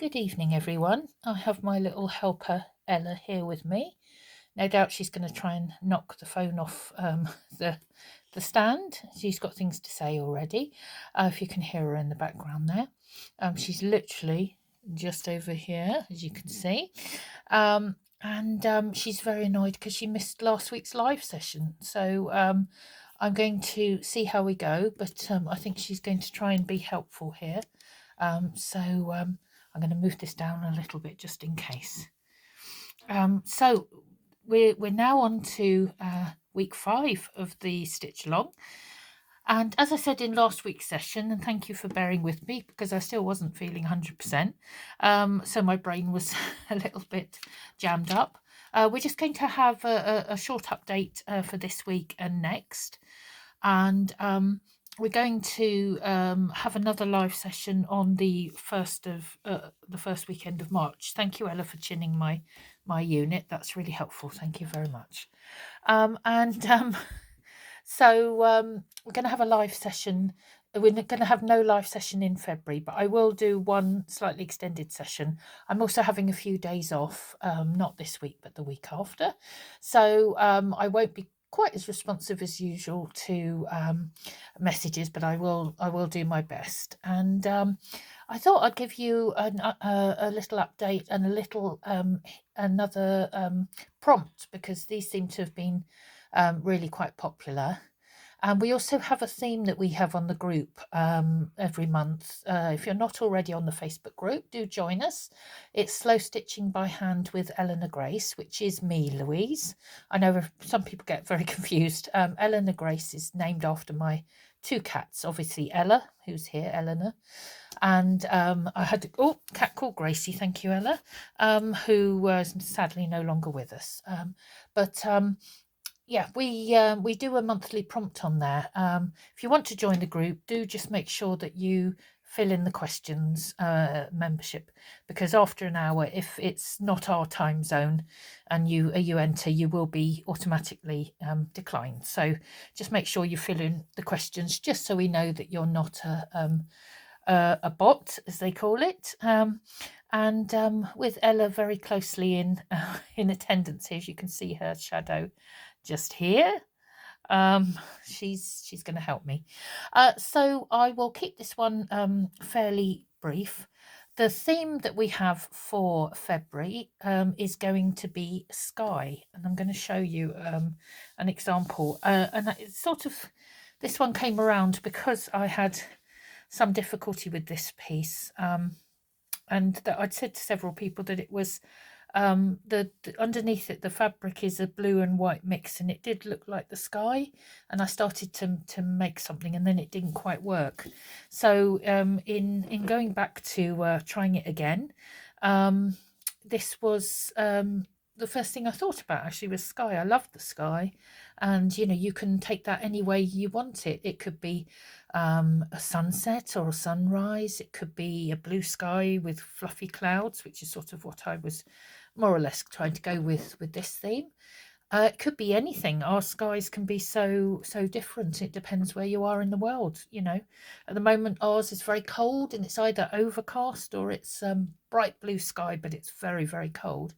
Good evening, everyone. I have my little helper Ella here with me. No doubt she's going to try and knock the phone off the stand. She's got things to say already. If you can hear her in the background there, she's literally just over here, as you can see, and she's very annoyed because she missed last week's live session. So I'm going to see how we go, but I think she's going to try and be helpful here. I'm going to move this down a little bit just in case. So we're now on to week 5 of the stitch along, and as I said in last week's session, and thank you for bearing with me because I still wasn't feeling 100%, so my brain was a little bit jammed up. We're just going to have a short update for this week and next, and we're going to have another live session on the first weekend of March. Thank you, Ella, for chinning my unit. That's really helpful. Thank you very much. So we're going to have a live session. We're going to have no live session in February, but I will do one slightly extended session. I'm also having a few days off, not this week, but the week after. So I won't be quite as responsive as usual to messages, but I will do my best. And I thought I'd give you a little update and a little another prompt, because these seem to have been really quite popular. And we also have a theme that we have on the group every month. If you're not already on the Facebook group, do join us. It's Slow Stitching by Hand with Eleanor Grace, which is me, Louise. I know some people get very confused. Eleanor Grace is named after my 2 cats, obviously Ella, who's here, Eleanor. And I had a cat called Gracie, thank you, Ella, who was sadly no longer with us. Yeah, we do a monthly prompt on there. If you want to join the group, do just make sure that you fill in the questions membership, because after an hour, if it's not our time zone and you enter, you will be automatically declined. So just make sure you fill in the questions, just so we know that you're not a bot, as they call it. With Ella very closely in attendance here, as you can see her shadow just here. She's going to help me. So I will keep this one fairly brief. The theme that we have for February is going to be sky, and I'm going to show you an example. And it's sort of, this one came around because I had some difficulty with this piece, and that I'd said to several people that it was the underneath it, the fabric is a blue and white mix, and it did look like the sky, and I started to make something, and then it didn't quite work. So in going back to trying it again, this was the first thing I thought about, actually, was sky. I love the sky, and you can take that any way you want it. It could be a sunset or a sunrise. It could be a blue sky with fluffy clouds, which is sort of what I was more or less trying to go with this theme. It could be anything. Our skies can be so different. It depends where you are in the world. At the moment ours is very cold, and it's either overcast or it's bright blue sky, but it's very, very cold.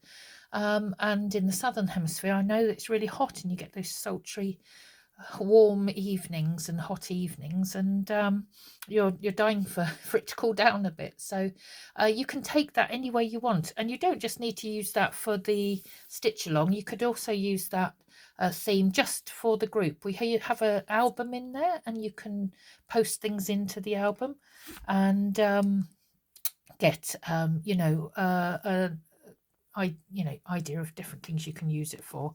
And in the southern hemisphere, I know it's really hot, and you get those sultry warm evenings and hot evenings, and you're dying for it to cool down a bit. So you can take that any way you want, and you don't just need to use that for the stitch along. You could also use that theme just for the group. We have an album in there, and you can post things into the album and get idea of different things you can use it for.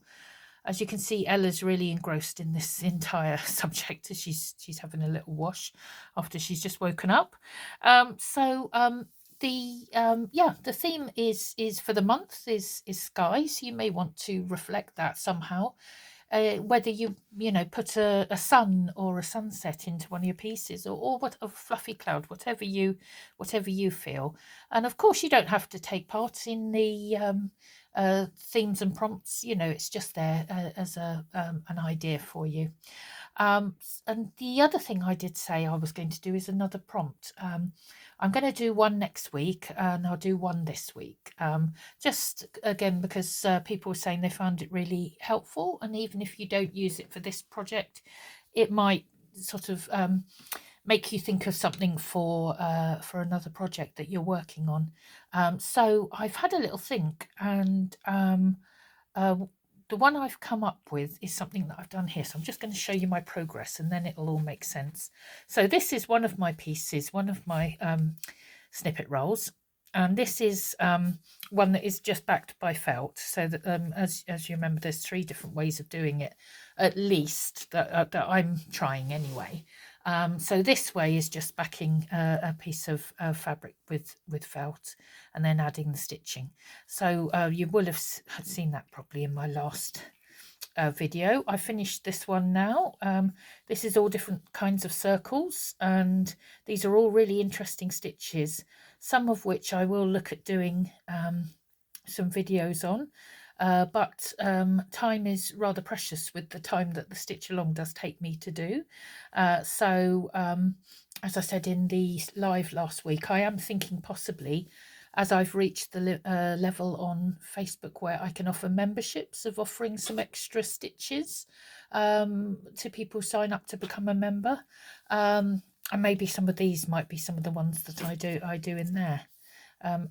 As you can see, Ella's really engrossed in this entire subject, as she's having a little wash after she's just woken up. The theme is for the month is sky. So you may want to reflect that somehow. Whether you put a sun or a sunset into one of your pieces, or what, a fluffy cloud, whatever you feel. And of course, you don't have to take part in the themes and prompts. It's just there as an idea for you. And the other thing I did say I was going to do is another prompt. I'm going to do one next week and I'll do one this week. Just again, because people were saying they found it really helpful. And even if you don't use it for this project, it might sort of make you think of something for another project that you're working on. So I've had a little think, and the one I've come up with is something that I've done here. So I'm just going to show you my progress and then it'll all make sense. So this is one of my pieces, one of my snippet rolls. And this is one that is just backed by felt. So that as you remember, there's 3 different ways of doing it, at least that I'm trying anyway. So this way is just backing a piece of fabric with felt and then adding the stitching. So you will have seen that probably in my last video. I finished this one now. This is all different kinds of circles, and these are all really interesting stitches, some of which I will look at doing some videos on. But time is rather precious with the time that the stitch along does take me to do. So as I said in the live last week, I am thinking possibly, as I've reached the level on Facebook where I can offer memberships, of offering some extra stitches to people who sign up to become a member. And maybe some of these might be some of the ones that I do in there.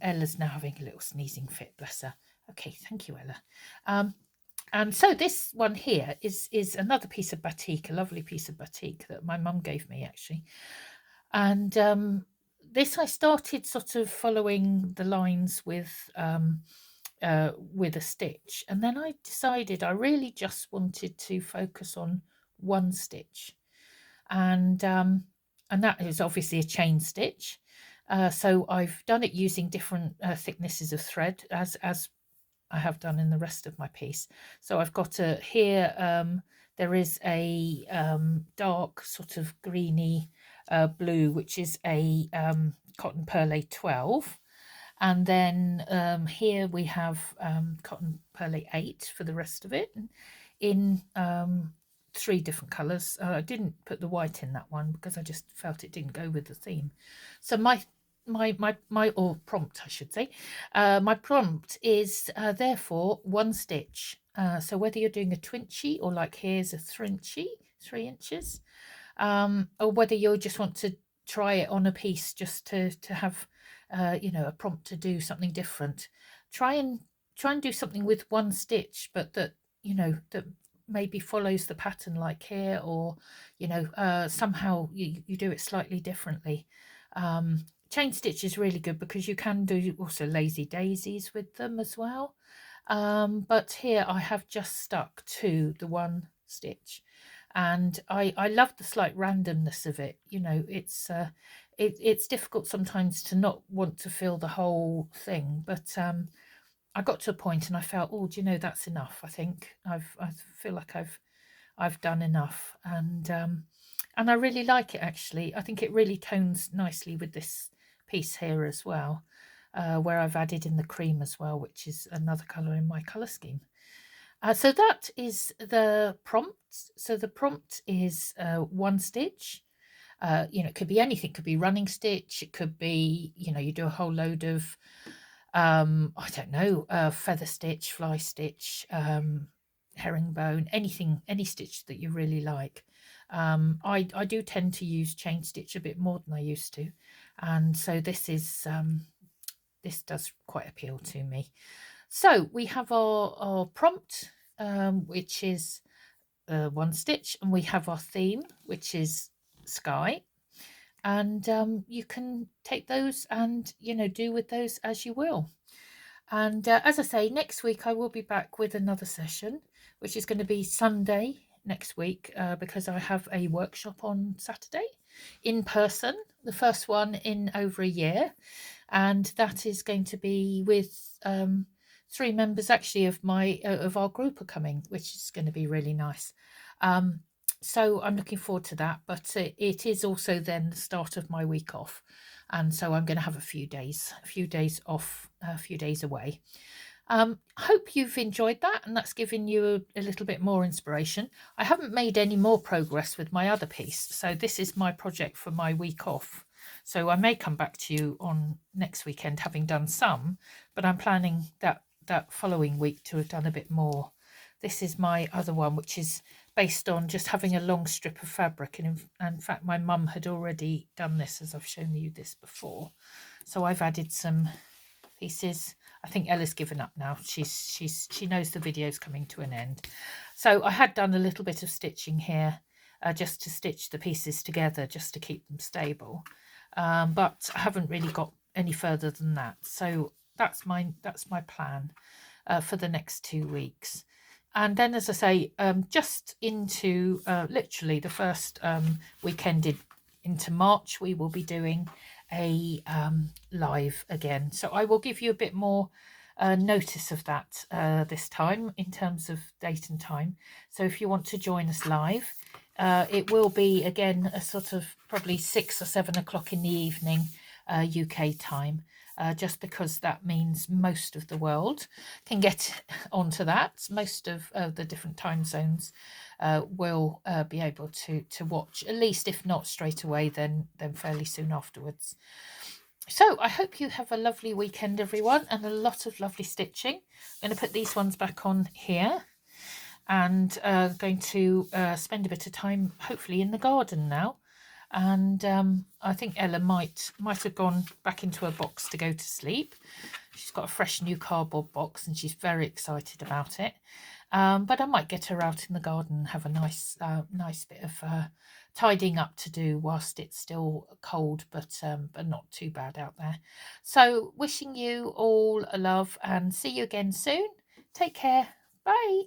Ella's now having a little sneezing fit, bless her. Okay, thank you, Ella. And so this one here is another piece of batik, a lovely piece of batik that my mum gave me, actually. And this I started sort of following the lines with a stitch, and then I decided I really just wanted to focus on one stitch, and that is obviously a chain stitch. So I've done it using different thicknesses of thread, as I have done in the rest of my piece. So I've got here there is a dark sort of greeny blue, which is a cotton perlé 12, and then here we have cotton perlé 8 for the rest of it, in 3 different colours. I didn't put the white in that one because I just felt it didn't go with the theme. So my prompt, I should say, my prompt is therefore one stitch. So whether you're doing a twinchie, or like here's a thrinchie, 3 inches, or whether you just want to try it on a piece just to have a prompt to do something different, try and do something with one stitch, but that that maybe follows the pattern like here, or somehow you do it slightly differently. Chain stitch is really good because you can do also lazy daisies with them as well. But here I have just stuck to the one stitch, and I love the slight randomness of it. It's difficult sometimes to not want to fill the whole thing, but I got to a point and I felt, oh, do you know, that's enough. I think I feel like I've done enough, and I really like it, actually. I think it really tones nicely with this piece here as well, where I've added in the cream as well, which is another colour in my colour scheme. So that is the prompt. So the prompt is one stitch. It could be anything. It could be running stitch. It could be, you do a whole load of, I don't know, feather stitch, fly stitch, herringbone, anything, any stitch that you really like. I do tend to use chain stitch a bit more than I used to, and so this does quite appeal to me. So we have our prompt, which is one stitch, and we have our theme, which is sky, and you can take those and do with those as you will. And as I say, next week I will be back with another session, which is going to be Sunday next week, because I have a workshop on Saturday in person, the first one in over a year, and that is going to be with 3 members actually of our group are coming, which is going to be really nice. So I'm looking forward to that, but it is also then the start of my week off, and so I'm going to have a few days off, a few days away. Hope you've enjoyed that, and that's given you a little bit more inspiration. I haven't made any more progress with my other piece, so this is my project for my week off. So I may come back to you on next weekend having done some, but I'm planning that following week to have done a bit more. This is my other one, which is based on just having a long strip of fabric, and in fact my mum had already done this, as I've shown you this before. So I've added some pieces. I think Ella's given up now. She knows the video's coming to an end. So I had done a little bit of stitching here, just to stitch the pieces together, just to keep them stable. But I haven't really got any further than that. So that's my plan for the next 2 weeks. And then, as I say, just into literally the first weekend into March, we will be doing a live again. So I will give you a bit more notice of that this time in terms of date and time. So if you want to join us live, it will be again a sort of probably 6 or 7 o'clock in the evening UK time. Just because that means most of the world can get onto that. Most of the different time zones will be able to watch, at least if not straight away, then fairly soon afterwards. So I hope you have a lovely weekend, everyone, and a lot of lovely stitching. I'm going to put these ones back on here, and going to spend a bit of time hopefully in the garden now. And I think Ella might have gone back into her box to go to sleep. She's got a fresh new cardboard box and she's very excited about it. But I might get her out in the garden and have a nice bit of tidying up to do whilst it's still cold, but not too bad out there. So wishing you all a love and see you again soon. Take care. Bye.